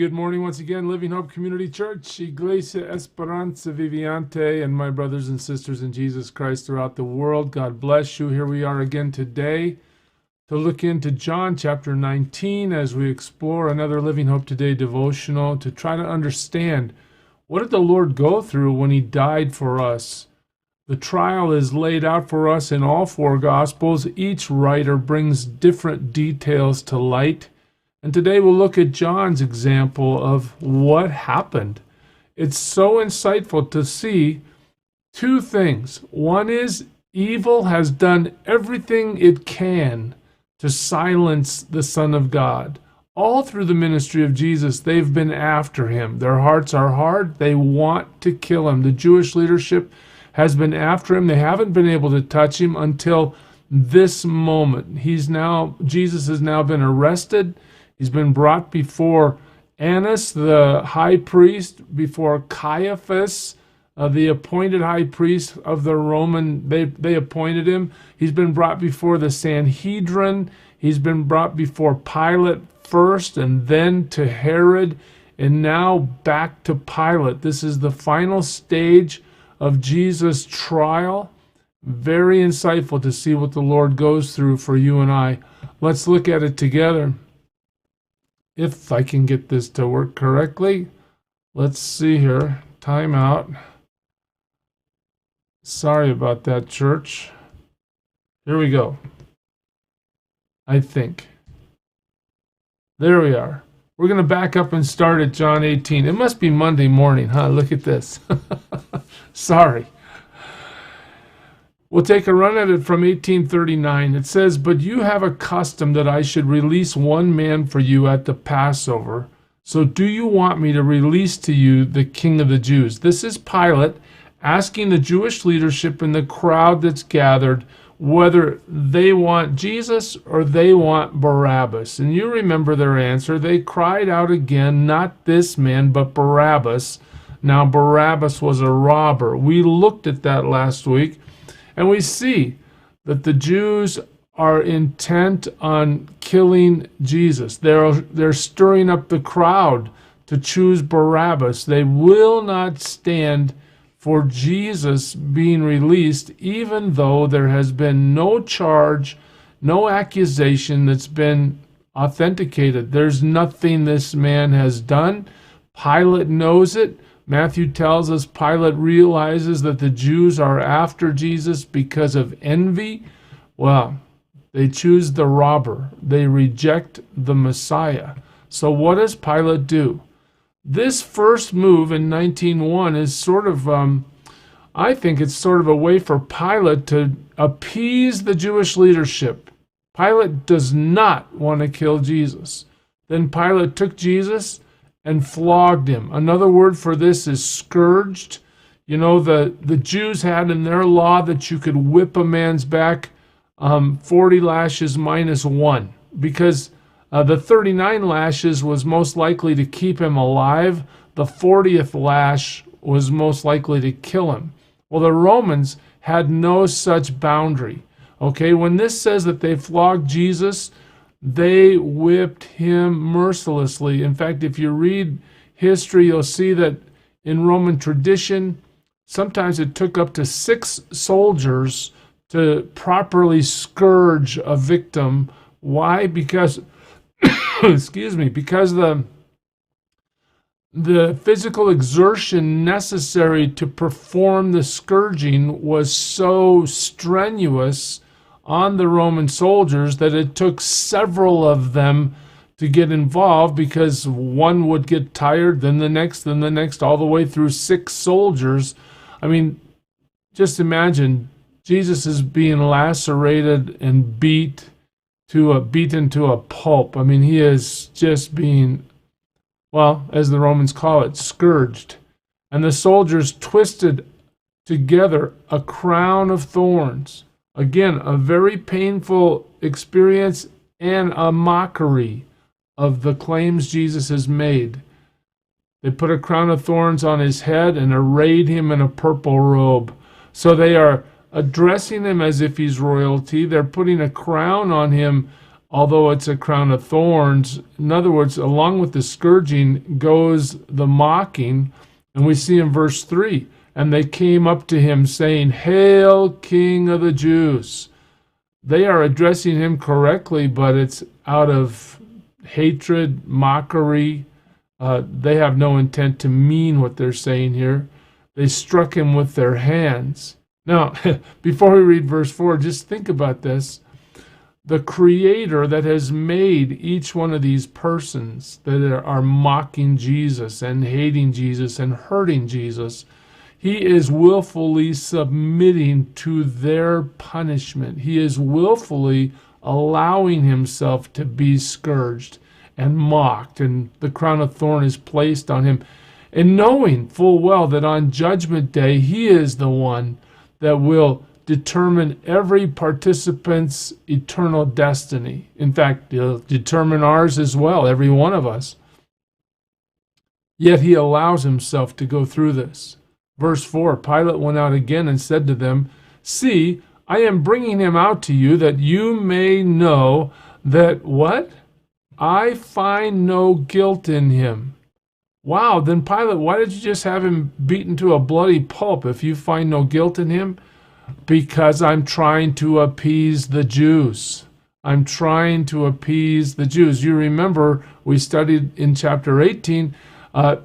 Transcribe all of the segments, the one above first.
good morning once again, Living Hope Community Church, Iglesia Esperanza Viviente, and my brothers and sisters in Jesus Christ throughout the world. God bless you. Here we are again today to look into John chapter 19 as we explore another Living Hope Today devotional to try to understand what did the Lord go through when he died for us. The trial is laid out for us in all four Gospels. Each writer brings different details to light. And today we'll look at John's example of what happened. It's so insightful to see two things. One is evil has done everything it can to silence the Son of God. All through the ministry of Jesus, they've been after him. Their hearts are hard. They want to kill him. The Jewish leadership has been after him. They haven't been able to touch him until this moment. Jesus has now been arrested. He's been brought before Annas, the high priest, before Caiaphas, the appointed high priest of the Roman. They appointed him. He's been brought before the Sanhedrin. He's been brought before Pilate first and then to Herod, and now back to Pilate. This is the final stage of Jesus' trial. Very insightful to see what the Lord goes through for you and I. Let's look at it together. If I can get this to work correctly. Let's see here. Time out. Sorry about that, church. Here we go. I think. There we are. We're going to back up and start at John 18. It must be Monday morning, huh? Look at this. Sorry. We'll take a run at it from 1839. It says, "But you have a custom that I should release one man for you at the Passover. So do you want me to release to you the King of the Jews?" This is Pilate asking the Jewish leadership and the crowd that's gathered whether they want Jesus or they want Barabbas. And you remember their answer. They cried out again, "Not this man, but Barabbas." Now, Barabbas was a robber. We looked at that last week. And we see that the Jews are intent on killing Jesus. They're stirring up the crowd to choose Barabbas. They will not stand for Jesus being released, even though there has been no charge, no accusation that's been authenticated. There's nothing this man has done. Pilate knows it. Matthew tells us Pilate realizes that the Jews are after Jesus because of envy. Well, they choose the robber. They reject the Messiah. So what does Pilate do? This first move in 19:1 is sort of, I think it's sort of a way for Pilate to appease the Jewish leadership. Pilate does not want to kill Jesus. Then Pilate took Jesus and flogged him. Another word for this is scourged. You know, the Jews had in their law that you could whip a man's back 40 lashes minus one, because the 39 lashes was most likely to keep him alive. The 40th lash was most likely to kill him. Well, the Romans had no such boundary. Okay, when this says that they flogged Jesus, they whipped him mercilessly. In fact, if you read history, you'll see that in Roman tradition, sometimes it took up to 6 soldiers to properly scourge a victim. Why? Because, excuse me, because the physical exertion necessary to perform the scourging was so strenuous on the Roman soldiers that it took several of them to get involved, because one would get tired, then the next, all the way through 6 soldiers. I mean, just imagine Jesus is being lacerated and beaten to a pulp. I mean, he is just being, well, as the Romans call it, scourged. And the soldiers twisted together a crown of thorns. Again, a very painful experience and a mockery of the claims Jesus has made. They put a crown of thorns on his head and arrayed him in a purple robe. So they are addressing him as if he's royalty. They're putting a crown on him although it's a crown of thorns. In other words, along with the scourging goes the mocking. And we see in verse 3, and they came up to him saying, "Hail, King of the Jews." They are addressing him correctly, but it's out of hatred, mockery. They have no intent to mean what they're saying here. They struck him with their hands. Now, before we read verse 4, just think about this. The Creator that has made each one of these persons that are mocking Jesus and hating Jesus and hurting Jesus, he is willfully submitting to their punishment. He is willfully allowing himself to be scourged and mocked, and the crown of thorn is placed on him, and knowing full well that on Judgment Day he is the one that will determine every participant's eternal destiny. In fact, he'll determine ours as well, every one of us. Yet he allows himself to go through this. Verse 4, Pilate went out again and said to them, "See, I am bringing him out to you that you may know that" what? "I find no guilt in him." Wow, then Pilate, why did you just have him beaten to a bloody pulp if you find no guilt in him? Because I'm trying to appease the Jews. I'm trying to appease the Jews. You remember we studied in chapter 18,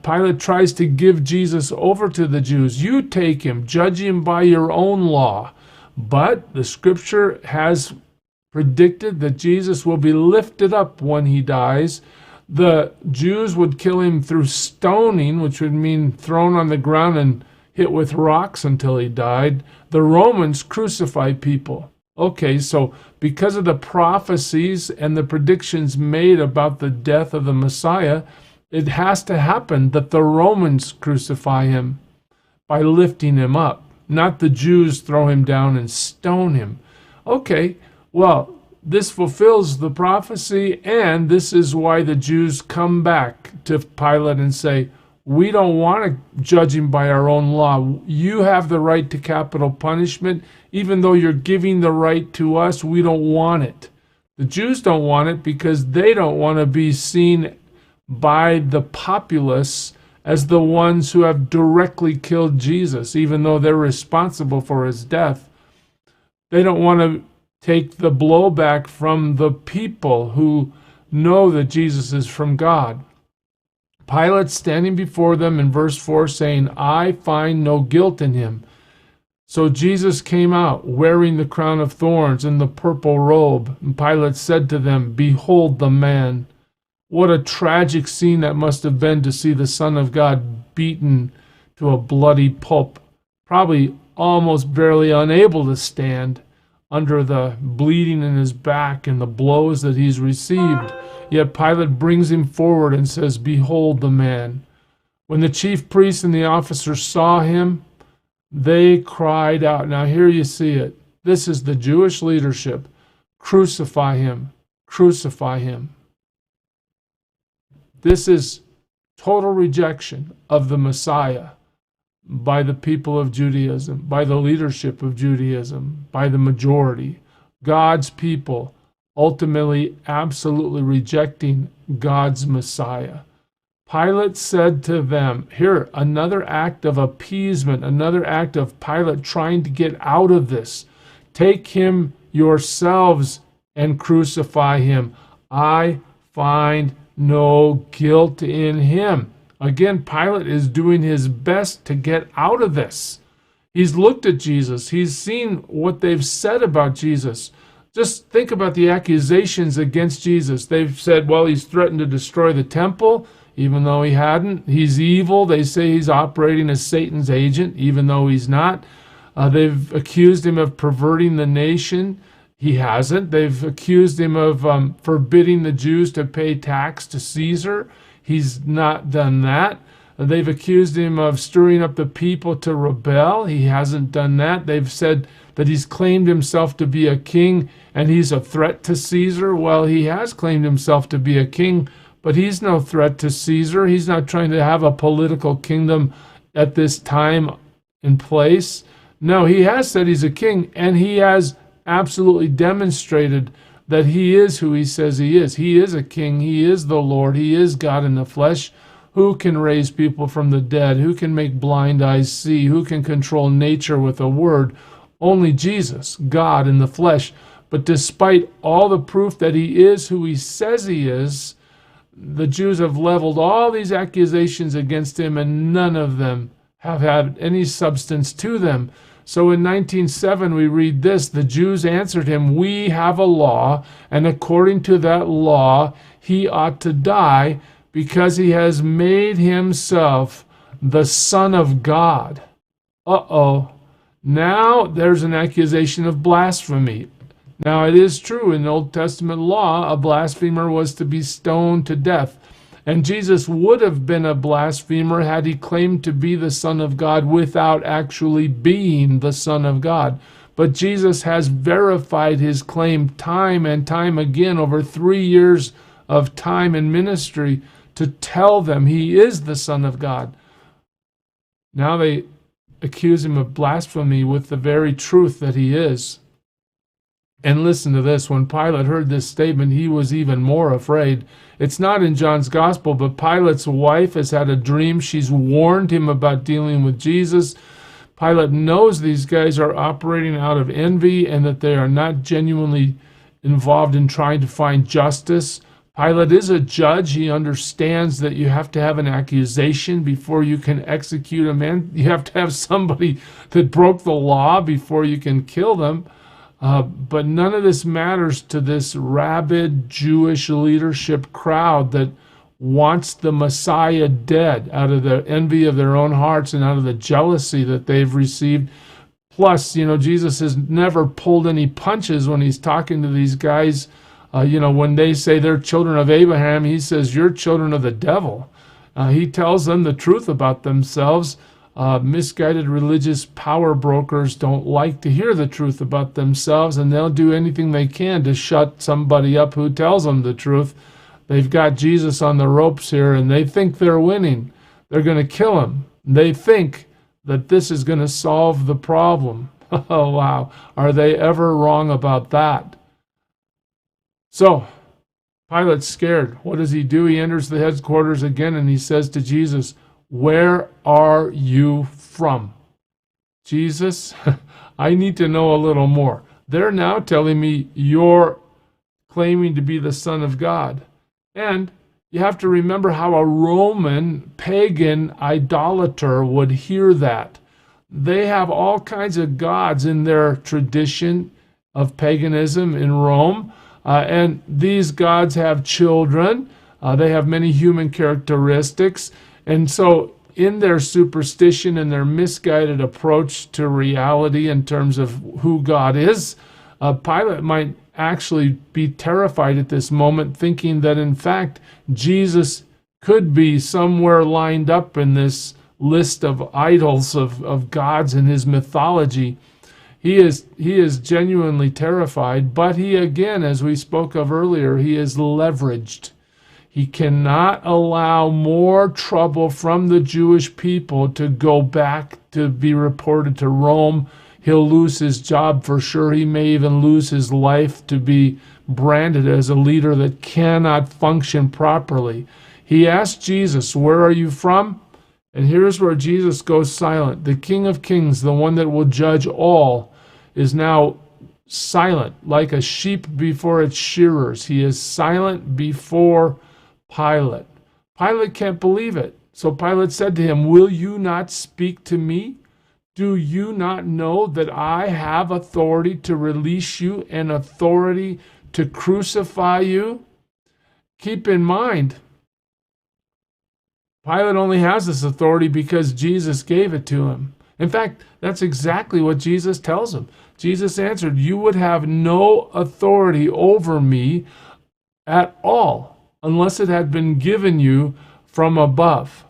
Pilate tries to give Jesus over to the Jews. You take him, judge him by your own law. But the scripture has predicted that Jesus will be lifted up when he dies. The Jews would kill him through stoning, which would mean thrown on the ground and hit with rocks until he died. The Romans crucify people. Okay, so because of the prophecies and the predictions made about the death of the Messiah, it has to happen that the Romans crucify him by lifting him up, not the Jews throw him down and stone him. Okay, well, this fulfills the prophecy, and this is why the Jews come back to Pilate and say, "We don't want to judge him by our own law. You have the right to capital punishment. Even though you're giving the right to us, we don't want it." The Jews don't want it because they don't want to be seen by the populace as the ones who have directly killed Jesus, even though they're responsible for his death. They don't want to take the blowback from the people who know that Jesus is from God. Pilate standing before them in verse 4 saying, "I find no guilt in him." So Jesus came out wearing the crown of thorns and the purple robe. And Pilate said to them, "Behold the man." What a tragic scene that must have been to see the Son of God beaten to a bloody pulp, probably almost barely unable to stand under the bleeding in his back and the blows that he's received. Yet Pilate brings him forward and says, "Behold the man." When the chief priests and the officers saw him, they cried out. Now here you see it. This is the Jewish leadership. "Crucify him, crucify him." This is total rejection of the Messiah by the people of Judaism, by the leadership of Judaism, by the majority. God's people ultimately absolutely rejecting God's Messiah. Pilate said to them, here, another act of appeasement, another act of Pilate trying to get out of this. "Take him yourselves and crucify him. I find no guilt in him." Again, Pilate is doing his best to get out of this. He's looked at Jesus. He's seen what they've said about Jesus. Just think about the accusations against Jesus. They've said, well, he's threatened to destroy the temple, even though he hadn't. He's evil. They say he's operating as Satan's agent, even though he's not. They've accused him of perverting the nation. He hasn't. They've accused him of forbidding the Jews to pay tax to Caesar. He's not done that. They've accused him of stirring up the people to rebel. He hasn't done that. They've said that he's claimed himself to be a king and he's a threat to Caesar. Well, he has claimed himself to be a king, but he's no threat to Caesar. He's not trying to have a political kingdom at this time and place. No, he has said he's a king, and he has absolutely demonstrated that he is who he says he is. He is a king. He is the Lord. He is God in the flesh. Who can raise people from the dead? Who can make blind eyes see? Who can control nature with a word? Only Jesus, God in the flesh. But despite all the proof that he is who he says he is, the Jews have leveled all these accusations against him, and none of them have had any substance to them. So in 19:7 we read this: the Jews answered him, "We have a law, and according to that law he ought to die, because he has made himself the Son of God." Uh-oh. Now there's an accusation of blasphemy. Now it is true in Old Testament law, a blasphemer was to be stoned to death. And Jesus would have been a blasphemer had he claimed to be the Son of God without actually being the Son of God. But Jesus has verified his claim time and time again over 3 years of time in ministry to tell them he is the Son of God. Now they accuse him of blasphemy with the very truth that he is. And listen to this: when Pilate heard this statement, he was even more afraid. It's not in John's gospel, but Pilate's wife has had a dream. She's warned him about dealing with Jesus. Pilate knows these guys are operating out of envy and that they are not genuinely involved in trying to find justice. Pilate is a judge. He understands that you have to have an accusation before you can execute a man. You have to have somebody that broke the law before you can kill them. But none of this matters to this rabid Jewish leadership crowd that wants the Messiah dead out of the envy of their own hearts and out of the jealousy that they've received. Plus, Jesus has never pulled any punches when he's talking to these guys. When they say they're children of Abraham, he says, "You're children of the devil." He tells them the truth about themselves. Misguided religious power brokers don't like to hear the truth about themselves, and they'll do anything they can to shut somebody up who tells them the truth. They've got Jesus on the ropes here, and they think they're winning. They're going to kill him. They think that this is going to solve the problem. Oh, wow. Are they ever wrong about that? So, Pilate's scared. What does he do? He enters the headquarters again, and he says to Jesus, "Where are you from?" Jesus, I need to know a little more. They're now telling me you're claiming to be the Son of God. And you have to remember how a Roman pagan idolater would hear that. They have all kinds of gods in their tradition of paganism in Rome. And these gods have children. They have many human characteristics. And so in their superstition and their misguided approach to reality in terms of who God is, Pilate might actually be terrified at this moment, thinking that in fact Jesus could be somewhere lined up in this list of idols of gods in his mythology. He is genuinely terrified, but he, again, as we spoke of earlier, he is leveraged. He cannot allow more trouble from the Jewish people to go back to be reported to Rome. He'll lose his job for sure. He may even lose his life to be branded as a leader that cannot function properly. He asked Jesus, "Where are you from?" And here's where Jesus goes silent. The King of Kings, the one that will judge all, is now silent, like a sheep before its shearers. He is silent before Pilate. Pilate can't believe it. So Pilate said to him, "Will you not speak to me? Do you not know that I have authority to release you and authority to crucify you?" Keep in mind, Pilate only has this authority because Jesus gave it to him. In fact, that's exactly what Jesus tells him. Jesus answered, "You would have no authority over me at all unless it had been given you from above.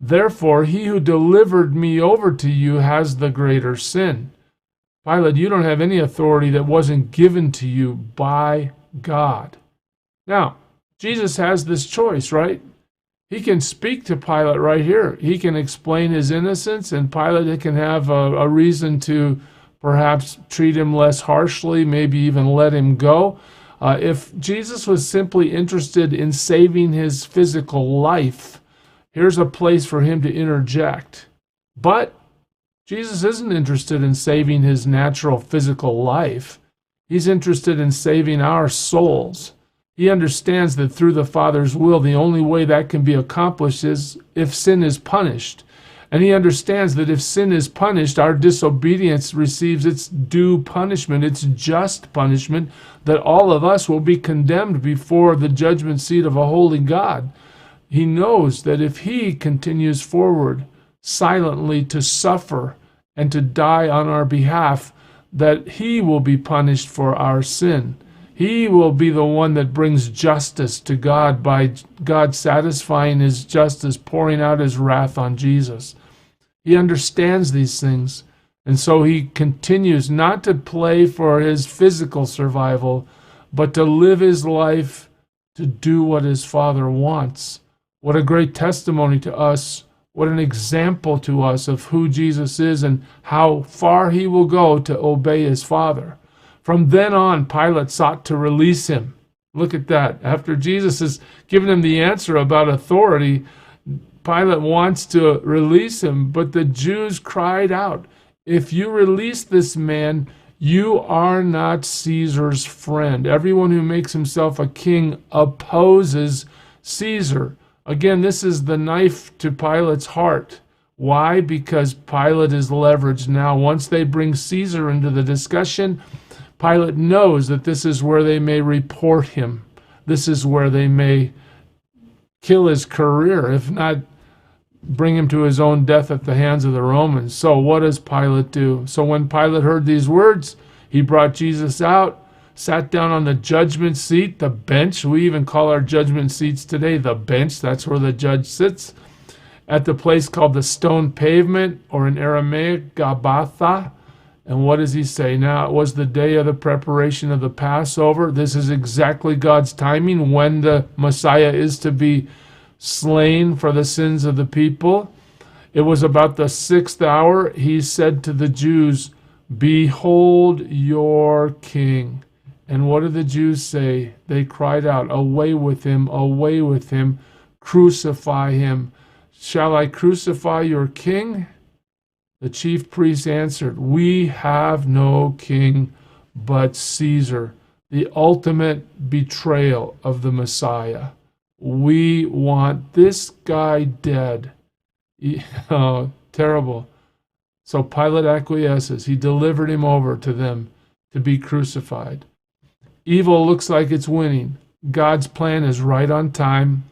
Therefore, he who delivered me over to you has the greater sin." Pilate, you don't have any authority that wasn't given to you by God. Now, Jesus has this choice, right? He can speak to Pilate right here. He can explain his innocence, and Pilate can have a reason to perhaps treat him less harshly, maybe even let him go. If Jesus was simply interested in saving his physical life, here's a place for him to interject. But Jesus isn't interested in saving his natural physical life. He's interested in saving our souls. He understands that through the Father's will, the only way that can be accomplished is if sin is punished. And he understands that if sin is punished, our disobedience receives its due punishment, its just punishment, that all of us will be condemned before the judgment seat of a holy God. He knows that if he continues forward silently to suffer and to die on our behalf, that he will be punished for our sin. He will be the one that brings justice to God by God satisfying his justice, pouring out his wrath on Jesus. He understands these things, and so he continues not to play for his physical survival, but to live his life to do what his Father wants. What a great testimony to us. What an example to us of who Jesus is and how far he will go to obey his Father. From then on, Pilate sought to release him. Look at that. After Jesus has given him the answer about authority, Pilate wants to release him, but the Jews cried out, "If you release this man, you are not Caesar's friend." Everyone who makes himself a king opposes Caesar. Again, this is the knife to Pilate's heart. Why? Because Pilate is leveraged now. Once they bring Caesar into the discussion, Pilate knows that this is where they may report him. This is where they may kill his career, if not bring him to his own death at the hands of the Romans. So what does Pilate do? So when Pilate heard these words, he brought Jesus out, sat down on the judgment seat, the bench. We even call our judgment seats today the bench. That's where the judge sits, at the place called the stone pavement, or in Aramaic, Gabbatha. And what does he say? Now, it was the day of the preparation of the Passover. This is exactly God's timing when the Messiah is to be slain for the sins of the people. It was about the 6th hour. He said to the Jews, "Behold your king." And what did the Jews say? They cried out, away with him, crucify him. "Shall I crucify your king?" The chief priests answered, "We have no king but Caesar," the ultimate betrayal of the Messiah. We want this guy dead. Oh, terrible. So Pilate acquiesces. He delivered him over to them to be crucified. Evil looks like it's winning. God's plan is right on time.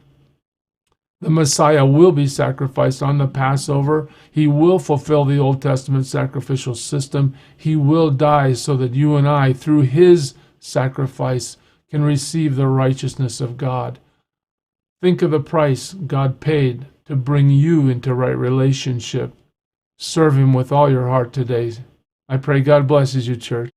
The Messiah will be sacrificed on the Passover. He will fulfill the Old Testament sacrificial system. He will die so that you and I, through his sacrifice, can receive the righteousness of God. Think of the price God paid to bring you into right relationship. Serve him with all your heart today. I pray God blesses you, church.